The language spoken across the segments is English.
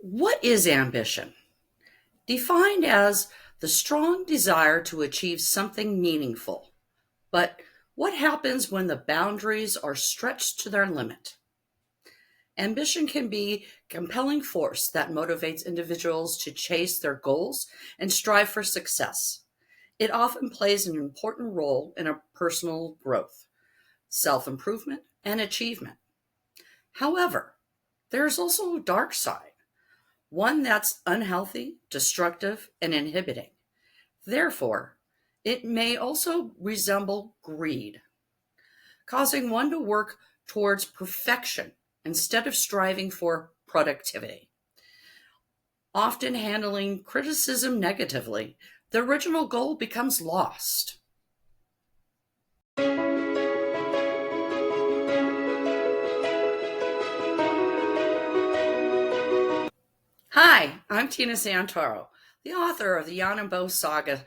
What is ambition? Defined as the strong desire to achieve something meaningful. But what happens when the boundaries are stretched to their limit? Ambition can be a compelling force that motivates individuals to chase their goals and strive for success. It often plays an important role in a personal growth, self-improvement, and achievement. However, there is also a dark side, one that's unhealthy, destructive, and inhibiting. Therefore, it may also resemble greed, causing one to work towards perfection instead of striving for productivity. Often handling criticism negatively, the original goal becomes lost. Hi, I'm Tina Santoro, the author of the Yonan Bo Saga,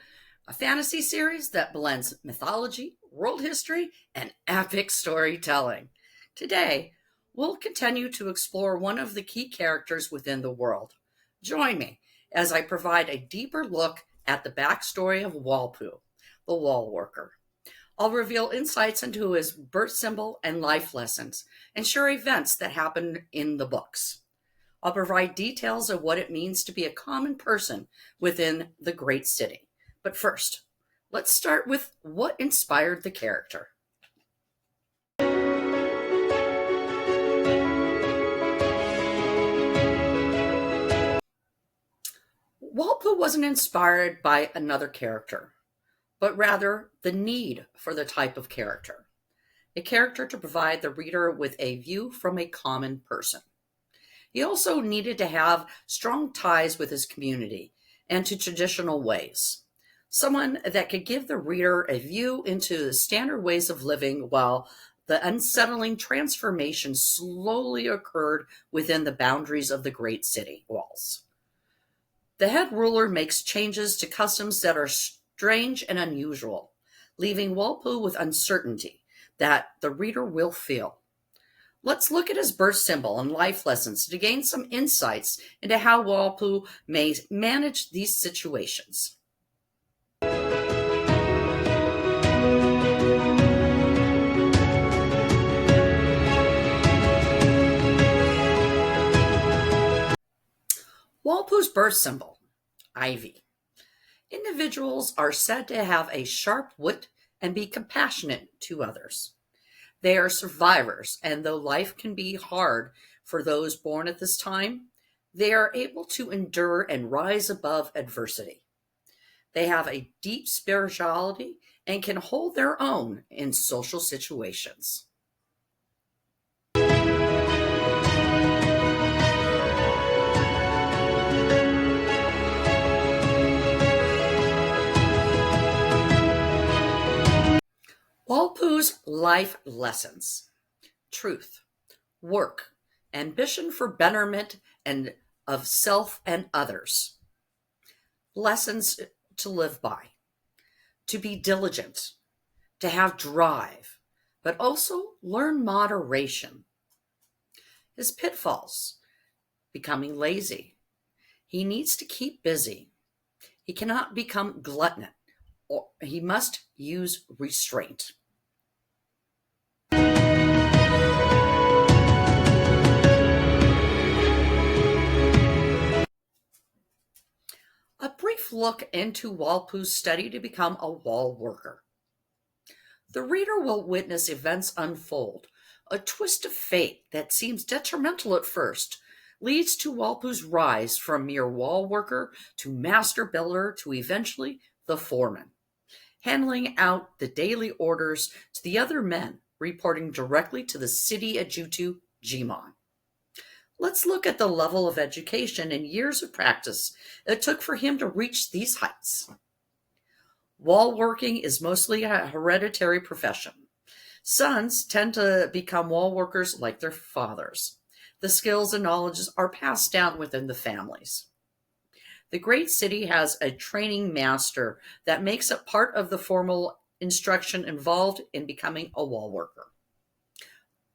a fantasy series that blends mythology, world history, and epic storytelling. Today, we'll continue to explore one of the key characters within the world. Join me as I provide a deeper look at the backstory of Walpu, the wall worker. I'll reveal insights into his birth symbol and life lessons, and share events that happened in the books. I'll provide details of what it means to be a common person within the great city. But first, let's start with what inspired the character. Walpole wasn't inspired by another character, but rather the need for the type of character. A character to provide the reader with a view from a common person. He also needed to have strong ties with his community and to traditional ways. Someone that could give the reader a view into the standard ways of living while the unsettling transformation slowly occurred within the boundaries of the great city walls. The head ruler makes changes to customs that are strange and unusual, leaving Walpole with uncertainty that the reader will feel. Let's look at his birth symbol and life lessons to gain some insights into how Walpu may manage these situations. Walpu's birth symbol, ivy. Individuals are said to have a sharp wit and be compassionate to others. They are survivors, and though life can be hard for those born at this time, they are able to endure and rise above adversity. They have a deep spirituality and can hold their own in social situations. Walpu's life lessons: truth, work, ambition for betterment and of self and others. Lessons to live by: to be diligent, to have drive, but also learn moderation. His pitfalls: becoming lazy. He needs to keep busy. He cannot become gluttonous, or he must use restraint. A brief look into Walpu's study to become a wall worker. The reader will witness events unfold. A twist of fate that seems detrimental at first leads to Walpu's rise from mere wall worker to master builder to eventually the foreman, handling out the daily orders to the other men, reporting directly to the city adjutu Jimon. Let's look at the level of education and years of practice it took for him to reach these heights. Wall working is mostly a hereditary profession. Sons tend to become wall workers like their fathers. The skills and knowledges are passed down within the families. The great city has a training master that makes it part of the formal instruction involved in becoming a wall worker.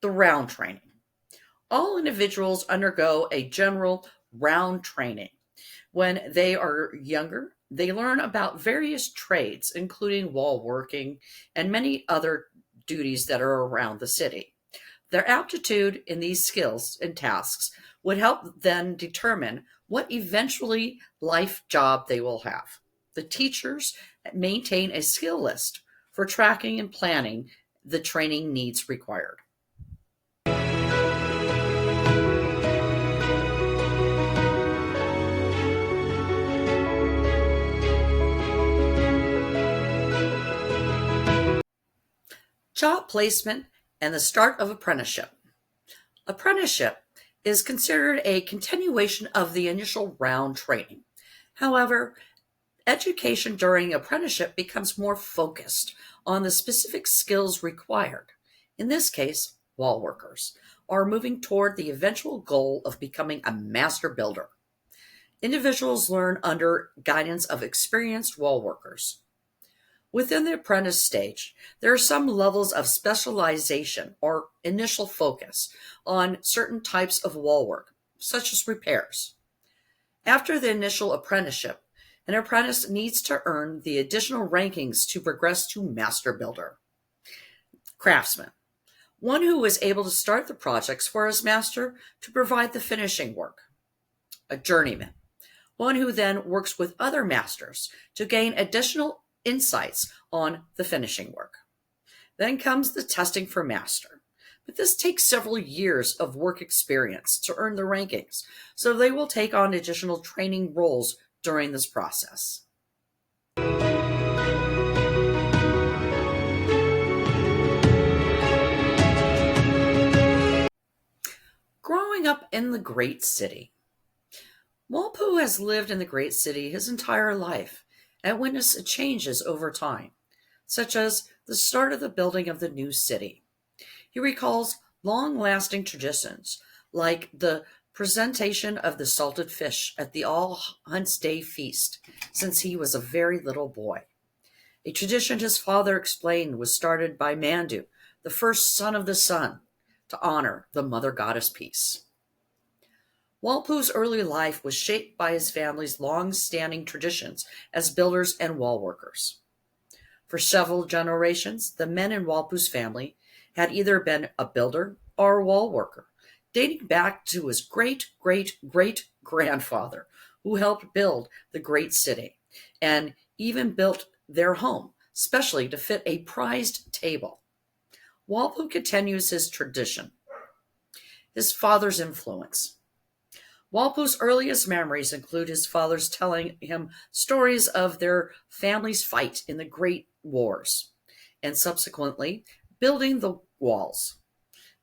The round training. All individuals undergo a general round training. When they are younger, they learn about various trades, including wall working and many other duties that are around the city. Their aptitude in these skills and tasks would help then determine what eventually life job they will have. The teachers maintain a skill list for tracking and planning the training needs required. Job placement and the start of apprenticeship. Apprenticeship is considered a continuation of the initial round training. However, education during apprenticeship becomes more focused on the specific skills required. In this case, wall workers are moving toward the eventual goal of becoming a master builder. Individuals learn under guidance of experienced wall workers. Within the apprentice stage, there are some levels of specialization or initial focus on certain types of wall work, such as repairs. After the initial apprenticeship, an apprentice needs to earn the additional rankings to progress to master builder. Craftsman, one who is able to start the projects for his master to provide the finishing work. A journeyman, one who then works with other masters to gain additional insights on the finishing work. Then comes the testing for master. But this takes several years of work experience to earn the rankings, so they will take on additional training roles during this process. Growing up in the great city. Walpu has lived in the great city his entire life and witnessed changes over time, such as the start of the building of the new city. He recalls long-lasting traditions like the presentation of the salted fish at the All Hunts Day feast since he was a very little boy. A tradition his father explained was started by Mandu, the first son of the sun, to honor the mother goddess peace. Walpu's early life was shaped by his family's long-standing traditions as builders and wall workers. For several generations, the men in Walpu's family had either been a builder or a wall worker, dating back to his great-great-great-grandfather, who helped build the great city and even built their home, specially to fit a prized table. Walpu continues his tradition. His father's influence. Walpu's earliest memories include his father's telling him stories of their family's fight in the Great Wars, and subsequently building the walls.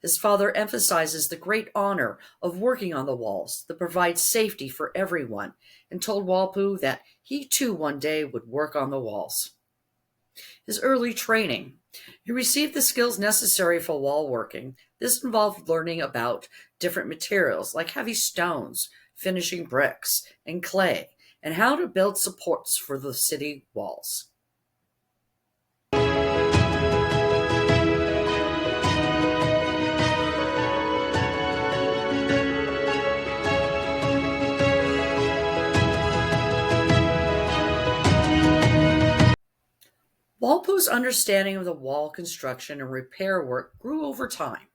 His father emphasizes the great honor of working on the walls that provide safety for everyone, and told Walpu that he too one day would work on the walls. His early training. He received the skills necessary for wall working. This involved learning about different materials like heavy stones, finishing bricks, and clay, and how to build supports for the city walls. Walpo's understanding of the wall construction and repair work grew over time.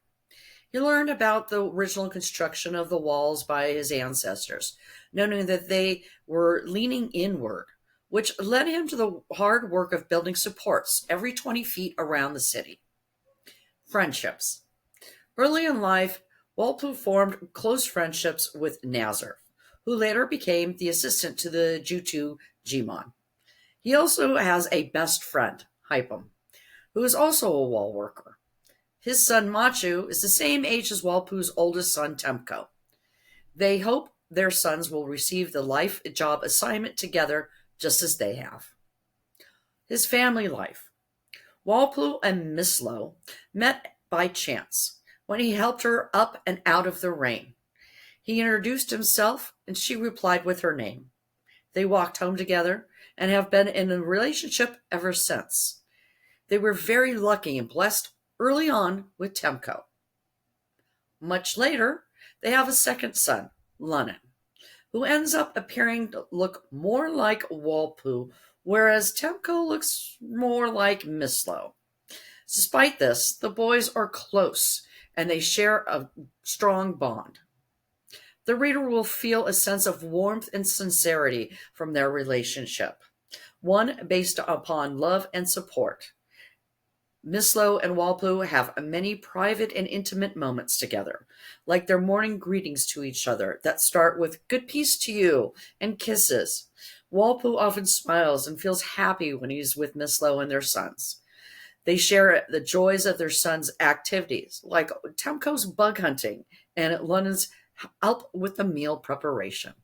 He learned about the original construction of the walls by his ancestors, noting that they were leaning inward, which led him to the hard work of building supports every 20 feet around the city. Friendships. Early in life, Walpu formed close friendships with Nazar, who later became the assistant to the Jutu Jimon. He also has a best friend, Hypum, who is also a wall worker. His son Machu is the same age as Walpu's oldest son Temko. They hope their sons will receive the life job assignment together just as they have. His family life. Walpu and Mislo met by chance when he helped her up and out of the rain. He introduced himself and she replied with her name. They walked home together and have been in a relationship ever since. They were very lucky and blessed early on with Temko. Much later, they have a second son, Lunan. who ends up appearing to look more like Walpu, whereas Temko looks more like Mislo. Despite this, the boys are close and they share a strong bond. The reader will feel a sense of warmth and sincerity from their relationship, one based upon love and support. Mislo and Walpo have many private and intimate moments together, like their morning greetings to each other that start with "good peace to you" and kisses. Walpo often smiles and feels happy when he's with Mislo and their sons. They share the joys of their sons' activities, like Temco's bug hunting and London's help with the meal preparation.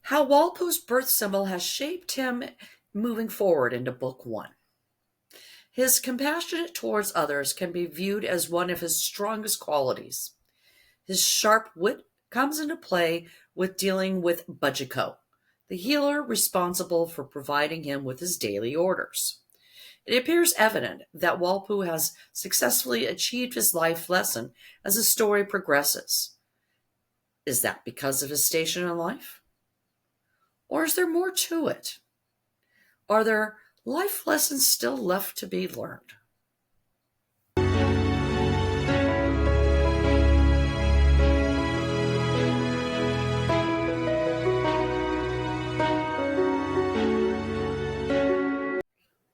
How Walpo's birth symbol has shaped him moving forward into Book One. His compassionate towards others can be viewed as one of his strongest qualities. His sharp wit comes into play with dealing with Bujiko, the healer responsible for providing him with his daily orders. It appears evident that Walpu has successfully achieved his life lesson as the story progresses. Is that because of his station in life? Or is there more to it? Are there life lessons still left to be learned?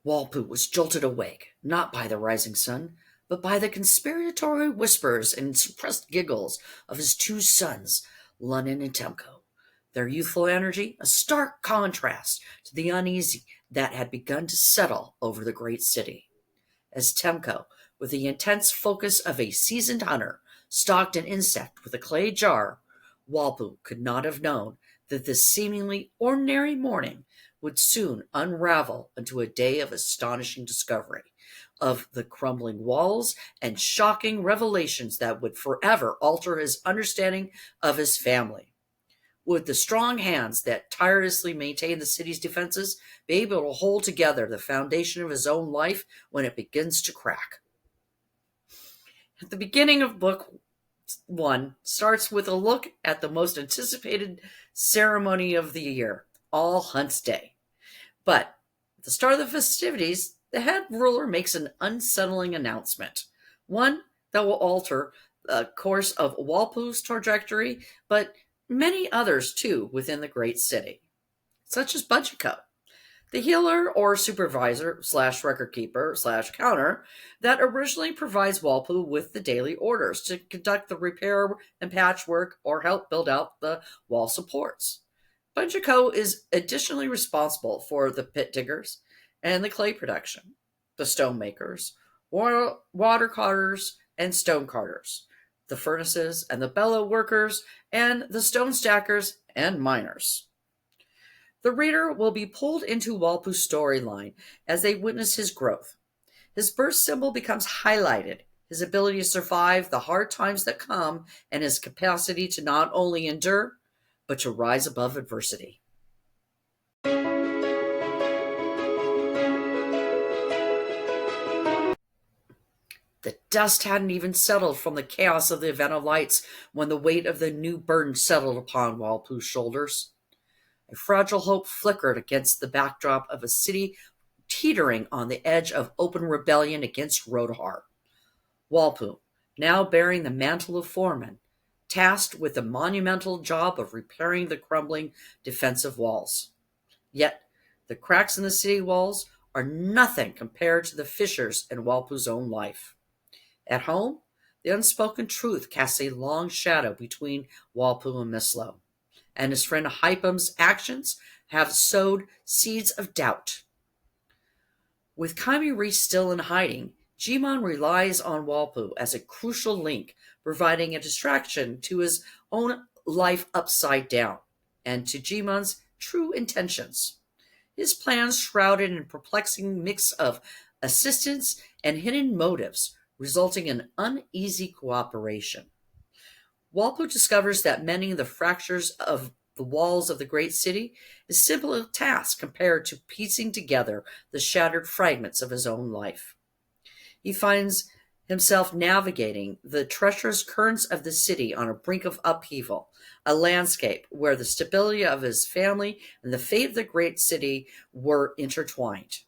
Walpu was jolted awake, not by the rising sun, but by the conspiratory whispers and suppressed giggles of his two sons, Lunnon and Temko. Their youthful energy, a stark contrast to the uneasy that had begun to settle over the great city. As Temko, with the intense focus of a seasoned hunter, stalked an insect with a clay jar, Walpu could not have known that this seemingly ordinary morning would soon unravel into a day of astonishing discovery, of the crumbling walls and shocking revelations that would forever alter his understanding of his family. Would the strong hands that tirelessly maintain the city's defenses be able to hold together the foundation of his own life when it begins to crack? At the beginning of Book One starts with a look at the most anticipated ceremony of the year, All Hunts Day. But at the start of the festivities, the head ruler makes an unsettling announcement, one that will alter the course of Walpo's trajectory, but many others too within the great city, such as Bujiko, the healer or supervisor slash record keeper slash counter that originally provides Walpo with the daily orders to conduct the repair and patchwork or help build out the wall supports. Bujiko is additionally responsible for the pit diggers and the clay production, the stone makers, water carters, and stone carters, the furnaces and the bellow workers, and the stone stackers and miners. The reader will be pulled into Walpu's storyline as they witness his growth. His birth symbol becomes highlighted, his ability to survive the hard times that come, and his capacity to not only endure, but to rise above adversity. The dust hadn't even settled from the chaos of the event of lights when the weight of the new burden settled upon Walpu's shoulders. A fragile hope flickered against the backdrop of a city teetering on the edge of open rebellion against Rodhar. Walpu, now bearing the mantle of foreman, tasked with the monumental job of repairing the crumbling defensive walls. Yet, the cracks in the city walls are nothing compared to the fissures in Walpu's own life. At home, the unspoken truth casts a long shadow between Walpu and Mislo, and his friend Hypam's actions have sowed seeds of doubt. With Kaimiri still in hiding, Jimon relies on Walpu as a crucial link, providing a distraction to his own life upside down, and to Jimon's true intentions. His plans shrouded in a perplexing mix of assistance and hidden motives, resulting in uneasy cooperation. Walpu discovers that mending the fractures of the walls of the great city is simply a task compared to piecing together the shattered fragments of his own life. He finds himself navigating the treacherous currents of the city on a brink of upheaval, a landscape where the stability of his family and the fate of the great city were intertwined.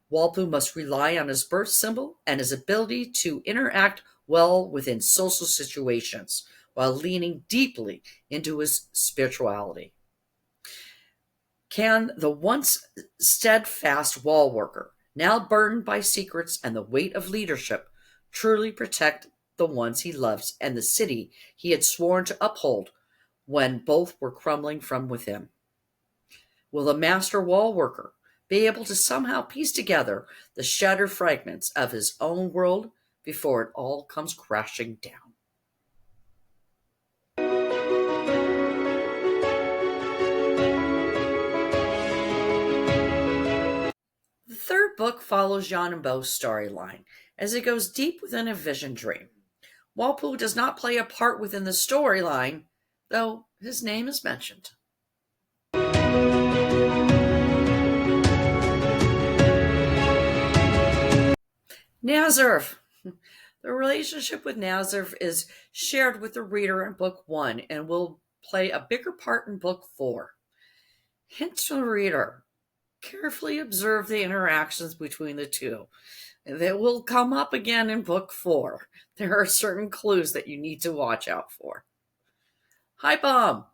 Walpu must rely on his birth symbol and his ability to interact well within social situations while leaning deeply into his spirituality. Can the once steadfast wall worker, now burdened by secrets and the weight of leadership, truly protect the ones he loves and the city he had sworn to uphold when both were crumbling from within? Will the master wall worker be able to somehow piece together the shattered fragments of his own world before it all comes crashing down? The third book follows Yonan Bo's storyline as it goes deep within a vision dream. Walpu does not play a part within the storyline, though his name is mentioned. Nazareth. The relationship with Nazareth is shared with the reader in Book 1 and will play a bigger part in Book 4. Hint to the reader, carefully observe the interactions between the two. They will come up again in Book 4. There are certain clues that you need to watch out for. Hi, Bomb.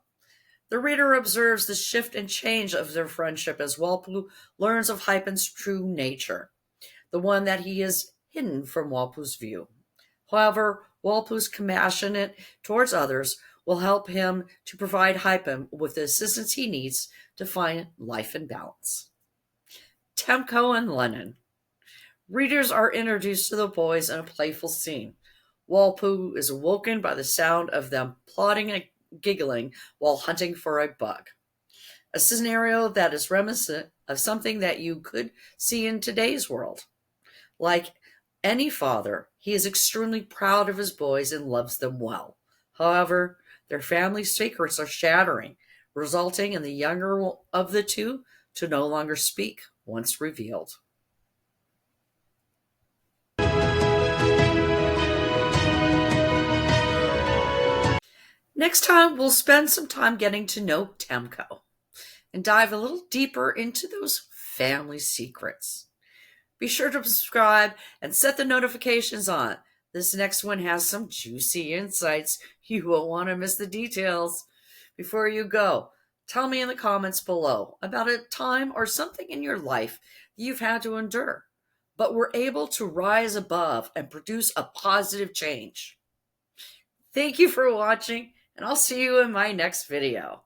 The reader observes the shift and change of their friendship as Walpu learns of Hypen's true nature, the one that he is hidden from Walpu's view. However, Walpu's compassionate towards others will help him to provide Hypen with the assistance he needs to find life in balance. Temko and Lennon. Readers are introduced to the boys in a playful scene. Walpu is awoken by the sound of them plotting and giggling while hunting for a bug. A scenario that is reminiscent of something that you could see in today's world. Like any father, he is extremely proud of his boys and loves them well. However, their family secrets are shattering, resulting in the younger of the two to no longer speak once revealed. Next time, we'll spend some time getting to know Temko and dive a little deeper into those family secrets. Be sure to subscribe and set the notifications on. This next one has some juicy insights. You won't want to miss the details. Before you go, tell me in the comments below about a time or something in your life that you've had to endure, but were able to rise above and produce a positive change. Thank you for watching, and I'll see you in my next video.